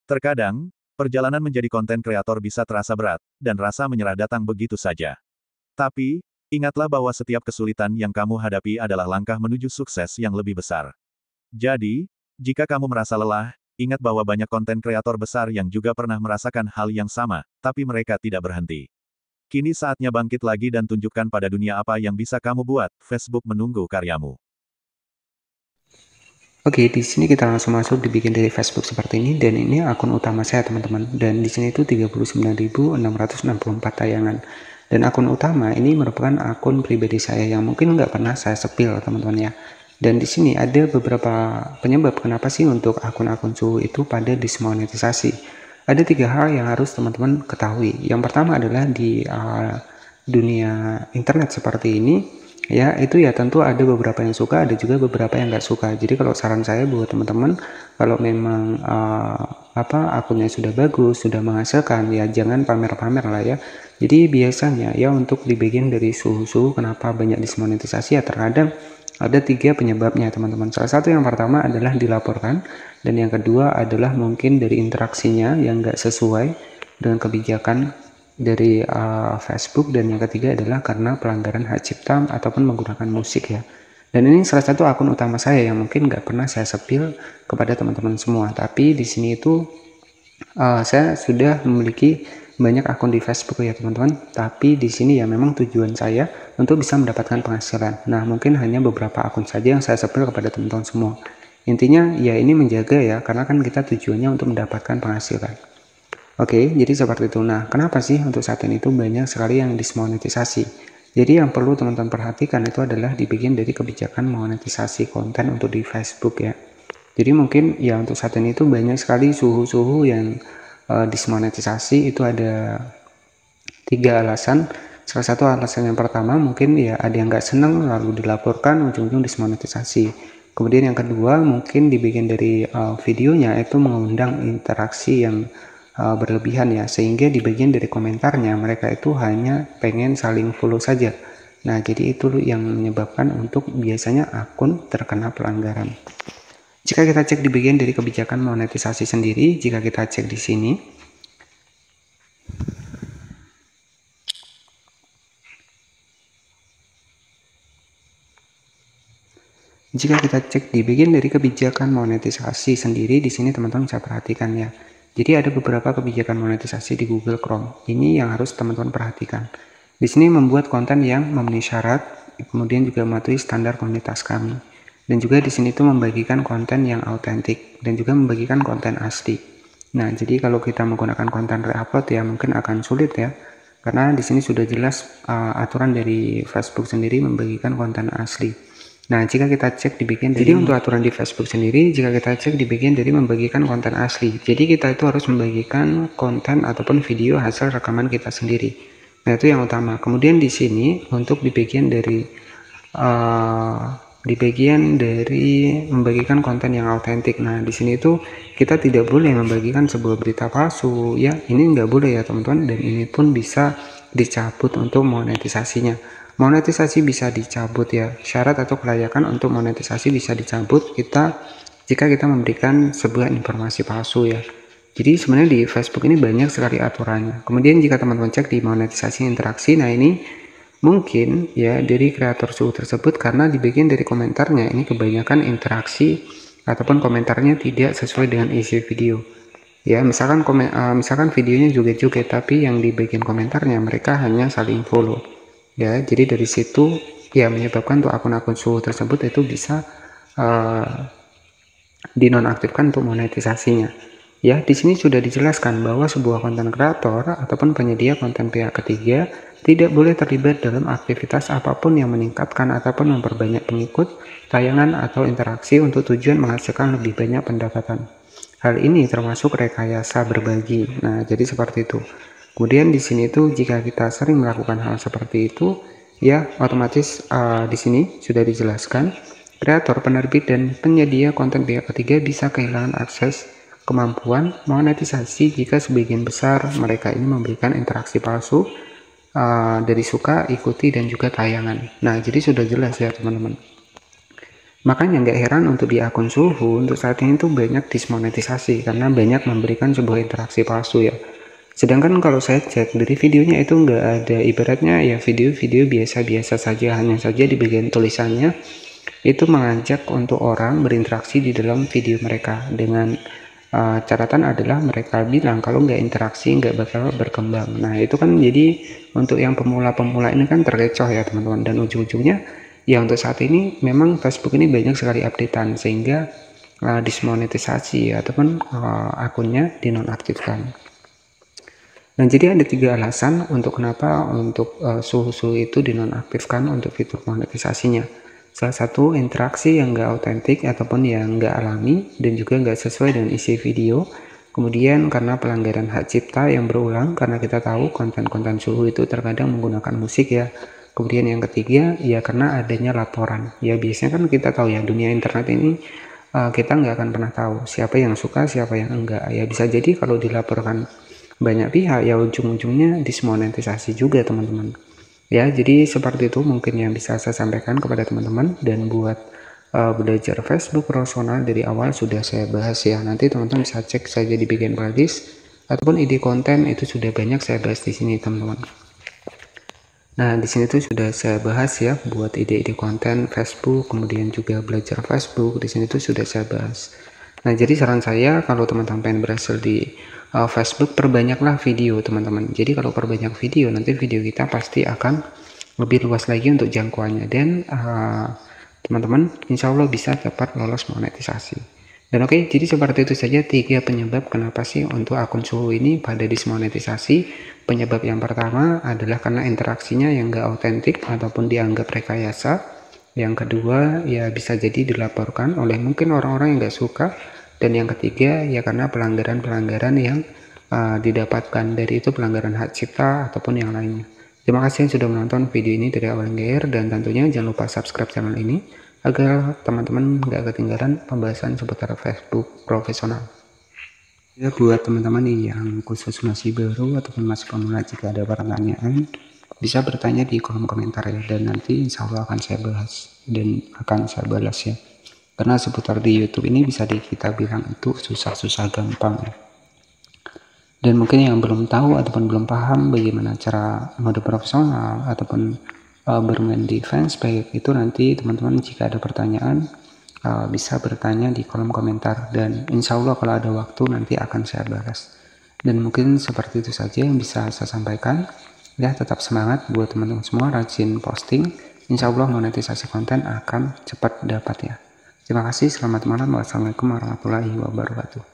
Terkadang, perjalanan menjadi konten kreator bisa terasa berat, dan rasa menyerah datang begitu saja. Tapi, ingatlah bahwa setiap kesulitan yang kamu hadapi adalah langkah menuju sukses yang lebih besar. Jadi, jika kamu merasa lelah, ingat bahwa banyak konten kreator besar yang juga pernah merasakan hal yang sama, tapi mereka tidak berhenti. Kini saatnya bangkit lagi dan tunjukkan pada dunia apa yang bisa kamu buat. Facebook menunggu karyamu. Oke, di sini kita langsung masuk dibikin dari Facebook seperti ini, dan ini akun utama saya teman-teman. Dan di sini itu 39.664 tayangan. Dan akun utama ini merupakan akun pribadi saya yang mungkin nggak pernah saya sepil teman-teman ya. Dan di sini ada beberapa penyebab kenapa sih untuk akun-akun suhu itu pada dismonetisasi. Ada 3 hal yang harus teman-teman ketahui. Yang pertama adalah di dunia internet seperti ini, ya itu ya tentu ada beberapa yang suka, ada juga beberapa yang nggak suka. Jadi kalau saran saya buat teman-teman, kalau memang akunnya sudah bagus, sudah menghasilkan, ya jangan pamer-pamer lah ya. Jadi biasanya ya untuk di bagian dari suhu-suhu kenapa banyak dismonetisasi ya terkadang ada 3 penyebabnya teman-teman. Salah satu yang pertama adalah dilaporkan, dan yang kedua adalah mungkin dari interaksinya yang nggak sesuai dengan kebijakan dari Facebook, dan yang ketiga adalah karena pelanggaran hak cipta ataupun menggunakan musik ya. Dan ini salah satu akun utama saya yang mungkin nggak pernah saya sepil kepada teman-teman semua, tapi di sini itu saya sudah memiliki banyak akun di Facebook ya teman-teman, tapi di sini ya memang tujuan saya untuk bisa mendapatkan penghasilan. Nah mungkin hanya beberapa akun saja yang saya sepil kepada teman-teman semua. Intinya ya ini menjaga ya, karena kan kita tujuannya untuk mendapatkan penghasilan. Oke, jadi seperti itu. Nah, kenapa sih untuk saat ini itu banyak sekali yang dismonetisasi? Jadi yang perlu teman-teman perhatikan itu adalah di bagian dari kebijakan monetisasi konten untuk di Facebook ya. Jadi mungkin ya untuk saat ini itu banyak sekali suhu-suhu yang dismonetisasi. Itu ada 3 alasan. Salah satu alasan yang pertama mungkin ya ada yang nggak seneng lalu dilaporkan, ujung-ujung dismonetisasi. Kemudian yang kedua mungkin di bagian dari videonya itu mengundang interaksi yang berlebihan ya, sehingga di bagian dari komentarnya mereka itu hanya pengen saling follow saja. Nah jadi itu yang menyebabkan untuk biasanya akun terkena pelanggaran. Jika kita cek di bagian dari kebijakan monetisasi sendiri, jika kita cek di sini, jika kita cek di bagian dari kebijakan monetisasi sendiri, di sini teman-teman bisa perhatikan ya. Jadi ada beberapa kebijakan monetisasi di Google Chrome. Ini yang harus teman-teman perhatikan. Di sini membuat konten yang memenuhi syarat, kemudian juga mematuhi standar komunitas kami. Dan juga di sini tuh membagikan konten yang autentik dan juga membagikan konten asli. Nah, jadi kalau kita menggunakan konten reupload ya mungkin akan sulit ya. Karena di sini sudah jelas aturan dari Facebook sendiri membagikan konten asli. Nah, jika kita cek di bagian jadi untuk aturan di Facebook sendiri, jika kita cek di bagian dari membagikan konten asli, jadi kita itu harus membagikan konten ataupun video hasil rekaman kita sendiri. Nah, itu yang utama. Kemudian di sini untuk di bagian dari membagikan konten yang autentik. Nah, di sini itu kita tidak boleh membagikan sebuah berita palsu ya. Ini nggak boleh ya teman-teman, dan ini pun bisa dicabut untuk monetisasinya. Monetisasi bisa dicabut ya, syarat atau kelayakan untuk monetisasi bisa dicabut jika kita memberikan sebuah informasi palsu ya. Jadi sebenarnya di Facebook ini banyak sekali aturannya. Kemudian jika teman-teman cek di monetisasi interaksi, nah ini mungkin ya dari kreator suhu tersebut karena di bagian dari komentarnya ini kebanyakan interaksi ataupun komentarnya tidak sesuai dengan isi video. Ya, misalkan videonya joget-joget tapi yang di bagian komentarnya mereka hanya saling follow. Ya, jadi dari situ ya menyebabkan untuk akun-akun suhu tersebut itu bisa dinonaktifkan untuk monetisasinya. Ya, di sini sudah dijelaskan bahwa sebuah konten kreator ataupun penyedia konten pihak ketiga tidak boleh terlibat dalam aktivitas apapun yang meningkatkan ataupun memperbanyak pengikut, tayangan atau interaksi untuk tujuan menghasilkan lebih banyak pendapatan. Hal ini termasuk rekayasa berbagi. Nah, jadi seperti itu. Kemudian di sini tuh jika kita sering melakukan hal seperti itu, ya otomatis di sini sudah dijelaskan kreator, penerbit, dan penyedia konten pihak ketiga bisa kehilangan akses kemampuan monetisasi jika sebagian besar mereka ini memberikan interaksi palsu dari suka, ikuti, dan juga tayangan. Nah, jadi sudah jelas ya teman-teman. Makanya nggak heran untuk di akun Suhu untuk saat ini tuh banyak dismonetisasi karena banyak memberikan sebuah interaksi palsu ya. Sedangkan kalau saya cek dari videonya itu nggak ada, ibaratnya ya video-video biasa-biasa saja, hanya saja di bagian tulisannya itu mengajak untuk orang berinteraksi di dalam video mereka dengan catatan adalah mereka bilang kalau nggak interaksi nggak bakal berkembang. Nah itu kan jadi untuk yang pemula-pemula ini kan terkecoh ya teman-teman, dan ujung-ujungnya ya untuk saat ini memang Facebook ini banyak sekali updatean sehingga dismonetisasi ataupun akunnya dinonaktifkan. Nah jadi ada 3 alasan untuk kenapa untuk Suhu itu dinonaktifkan untuk fitur monetisasinya. Salah satu, interaksi yang nggak autentik ataupun yang nggak alami dan juga nggak sesuai dengan isi video. Kemudian karena pelanggaran hak cipta yang berulang, karena kita tahu konten-konten Suhu itu terkadang menggunakan musik ya. Kemudian yang ketiga ya karena adanya laporan. Ya biasanya kan kita tahu ya, dunia internet ini kita nggak akan pernah tahu siapa yang suka siapa yang enggak. Ya bisa jadi kalau dilaporkan banyak pihak ya ujung-ujungnya dismonetisasi juga teman-teman. Ya jadi seperti itu mungkin yang bisa saya sampaikan kepada teman-teman, dan buat belajar Facebook profesional dari awal sudah saya bahas ya. Nanti teman-teman bisa cek saja di bagian playlist ataupun ide konten itu sudah banyak saya bahas di sini teman-teman. Nah di sini tuh sudah saya bahas ya buat ide-ide konten Facebook, kemudian juga belajar Facebook di sini tuh sudah saya bahas. Nah jadi saran saya kalau teman-teman pengen berhasil di Facebook, perbanyaklah video teman-teman. Jadi kalau perbanyak video nanti video kita pasti akan lebih luas lagi untuk jangkauannya, dan teman-teman insya Allah bisa dapat lolos monetisasi. Dan oke, jadi seperti itu saja 3 penyebab kenapa sih untuk akun Suhu ini pada dismonetisasi. Penyebab yang pertama adalah karena interaksinya yang nggak autentik ataupun dianggap rekayasa. Yang kedua ya bisa jadi dilaporkan oleh mungkin orang-orang yang nggak suka. Dan yang ketiga ya karena pelanggaran-pelanggaran yang didapatkan dari itu, pelanggaran hak cipta ataupun yang lainnya. Terima kasih yang sudah menonton video ini dari awal hingga akhir, dan tentunya jangan lupa subscribe channel ini agar teman-teman nggak ketinggalan pembahasan seputar Facebook profesional. Ya buat teman-teman yang khusus masih baru ataupun masih pemula, jika ada pertanyaan bisa bertanya di kolom komentar ya, dan nanti insya Allah akan saya bahas dan akan saya balas ya. Karena seputar di YouTube ini bisa kita bilang itu susah-susah gampang ya. Dan mungkin yang belum tahu ataupun belum paham bagaimana cara mode profesional ataupun bermain di fanspage itu, nanti teman-teman jika ada pertanyaan bisa bertanya di kolom komentar, dan insya Allah kalau ada waktu nanti akan saya balas. Dan mungkin seperti itu saja yang bisa saya sampaikan ya. Tetap semangat buat teman-teman semua, rajin posting, insya Allah monetisasi konten akan cepat dapat ya. Terima kasih, selamat malam, wassalamualaikum warahmatullahi wabarakatuh.